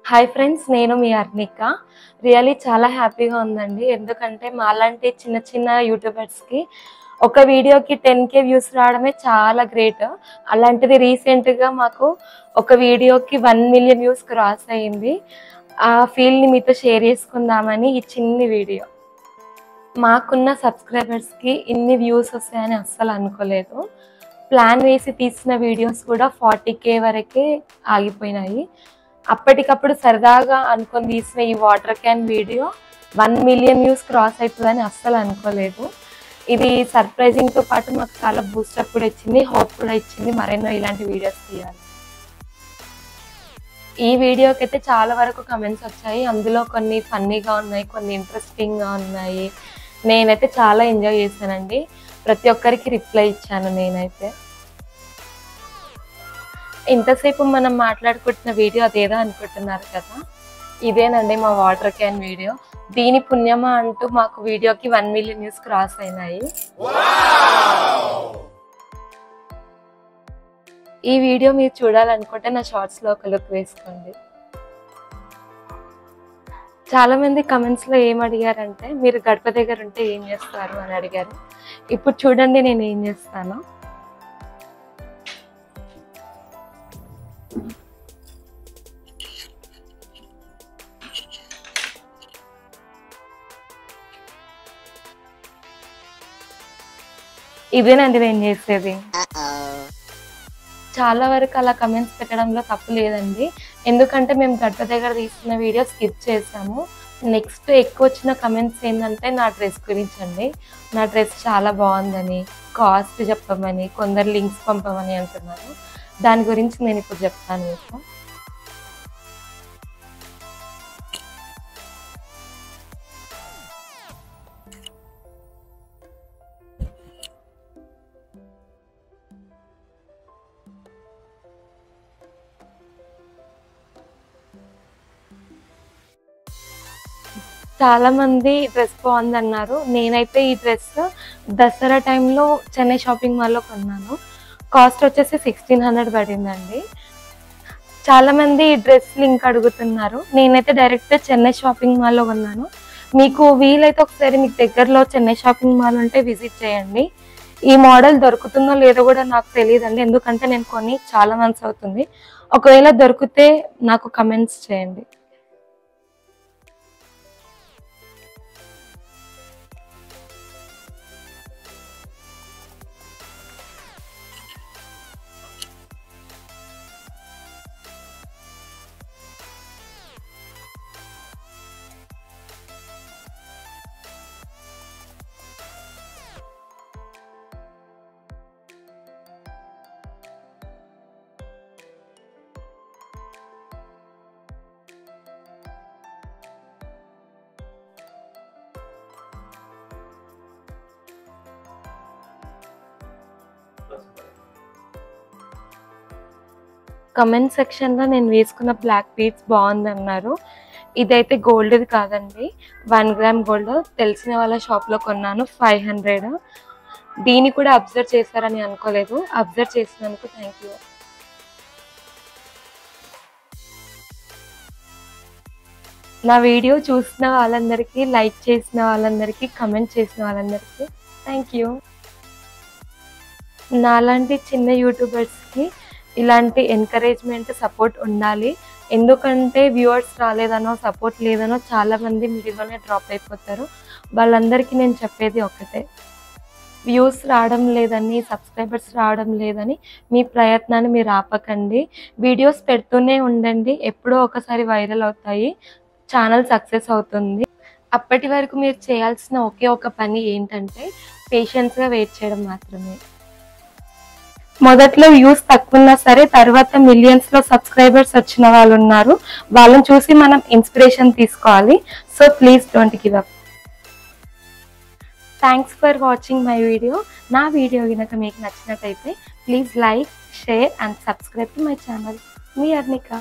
Hi friends, నేను మీ అర్నిక. Really చాలా హ్యాపీగా ఉందండి. ఎందుకంటే మాలాంటి చిన్న చిన్న యూట్యూబర్స్కి ఒక వీడియోకి 10K వ్యూస్ రావడమే చాలా గ్రేట్. అలాంటిది రీసెంట్గా మాకు ఒక వీడియోకి 1 మిలియన్ వ్యూస్ క్రాస్ అయ్యింది. ఆ ఫీల్ని మీతో షేర్ చేసుకుందామని ఈ చిన్ని వీడియో. మాకున్న సబ్స్క్రైబర్స్కి ఇన్ని వ్యూస్ వస్తాయని అస్సలు అనుకోలేదు. ప్లాన్ వేసి తీసిన వీడియోస్ కూడా 40K వరకే ఆగిపోయినాయి. అప్పటికప్పుడు సరదాగా అనుకొని తీసిన ఈ water can video 1 million views cross అవుతుందని అస్సలు అనుకోలేదు. ఇది సర్ప్రైజింగ్తో పాటు మాకు చాలా బూస్టప్ కూడా ఇచ్చింది, హోప్ కూడా ఇచ్చింది మరెన్నో ఇలాంటి వీడియోస్ తీయాలి. ఈ వీడియోకి అయితే చాలా వరకు కమెంట్స్ వచ్చాయి. అందులో కొన్ని ఫన్నీగా ఉన్నాయి, కొన్ని ఇంట్రెస్టింగ్గా ఉన్నాయి. నేనైతే చాలా ఎంజాయ్ చేశానండి. ప్రతి ఒక్కరికి రిప్లై ఇచ్చాను నేనైతే. ఇంతసేపు మనం మాట్లాడుకుంటున్న వీడియో అదేదో అనుకుంటున్నారు కదా, ఇదేనండి మా వాటర్ క్యాన్ వీడియో. దీని పుణ్యమా అంటూ మాకు వీడియోకి 1 మిలియన్ వ్యూస్ క్రాస్ అయినాయి. ఈ వీడియో మీరు చూడాలనుకుంటే నా షార్ట్స్లో ఒక లుక్ వేసుకోండి. చాలా మంది కమెంట్స్లో ఏం అడిగారంటే, మీరు గడప దగ్గర ఉంటే ఏం చేస్తారు అని అడిగారు. ఇప్పుడు చూడండి నేను ఏం చేస్తాను. ఇదేనండి నేను చేసేది. చాలా వరకు అలా కమెంట్స్ పెట్టడంలో తప్పు లేదండి. ఎందుకంటే మేము గడప దగ్గర తీస్తున్న వీడియో స్కిప్ చేసాము. నెక్స్ట్ ఎక్కువ వచ్చిన కమెంట్స్ ఏంటంటే నా డ్రెస్ గురించి అండి. నా డ్రెస్ చాలా బాగుందని, కాస్ట్ చెప్పమని, కొందరు లింక్స్ పంపమని అంటున్నారు. దాని గురించి నేను ఇప్పుడు చెప్తాను మీకు. చాలా మంది డ్రెస్ బాగుంది అన్నారు. నేనైతే ఈ డ్రెస్ దసరా టైంలో చెన్నై షాపింగ్ మాల్లో కొన్నాను. కాస్ట్ వచ్చేసి 1600 పడిందండి. చాలా మంది ఈ డ్రెస్ లింక్ అడుగుతున్నారు. నేనైతే డైరెక్ట్ చెన్నై షాపింగ్ మాల్లో కొన్నాను. మీకు వీలైతే ఒకసారి మీకు దగ్గరలో చెన్నై షాపింగ్ మాల్ ఉంటే విజిట్ చేయండి. ఈ మోడల్ దొరుకుతుందో లేదో కూడా నాకు తెలియదండి, ఎందుకంటే నేను కొని చాలా మంత్స్ అవుతుంది. ఒకవేళ దొరికితే నాకు కమెంట్స్ చేయండి. కమెంట్ సెక్షన్లో నేను వేసుకున్న బ్లాక్ బీడ్స్ బాగుంది అన్నారు. ఇదైతే గోల్డ్ది కాదండి, 1 గ్రామ్ గోల్డ్. తెలిసిన వాళ్ళ షాప్లో కొన్నాను, 500. దీన్ని కూడా అబ్జర్వ్ చేశారని అనుకోలేదు. అబ్జర్వ్ చేసినందుకు థ్యాంక్ యూ. నా వీడియో చూసిన వాళ్ళందరికీ, లైక్ చేసిన వాళ్ళందరికీ, కమెంట్ చేసిన వాళ్ళందరికీ థ్యాంక్ యూ. నాలాంటి చిన్న యూట్యూబర్స్కి ఇలాంటి ఎంకరేజ్మెంట్, సపోర్ట్ ఉండాలి. ఎందుకంటే వ్యూవర్స్ రాలేదనో, సపోర్ట్ లేదనో చాలామంది మిడిల్లోనే డ్రాప్ అయిపోతారు. వాళ్ళందరికీ నేను చెప్పేది ఒకటే, వ్యూస్ రావడం లేదని, సబ్స్క్రైబర్స్ రావడం లేదని మీ ప్రయత్నాన్ని మీరు ఆపకండి. వీడియోస్ పెడుతూనే ఉండండి. ఎప్పుడో ఒకసారి వైరల్ అవుతాయి, ఛానల్ సక్సెస్ అవుతుంది. అప్పటి వరకు మీరు చేయాల్సిన ఒకే ఒక పని ఏంటంటే పేషెన్స్గా వెయిట్ చేయడం మాత్రమే. మొదట్లో వ్యూస్ తక్కువ ఉన్నా సరే, తర్వాత మిలియన్స్లో సబ్స్క్రైబర్స్ వచ్చిన వాళ్ళు ఉన్నారు. వాళ్ళని చూసి మనం ఇన్స్పిరేషన్ తీసుకోవాలి. So please don't give up. Thanks for watching my video. నా వీడియో కనుక మీకు నచ్చినట్టయితే please like, share and subscribe to my channel. మీ అర్నిక.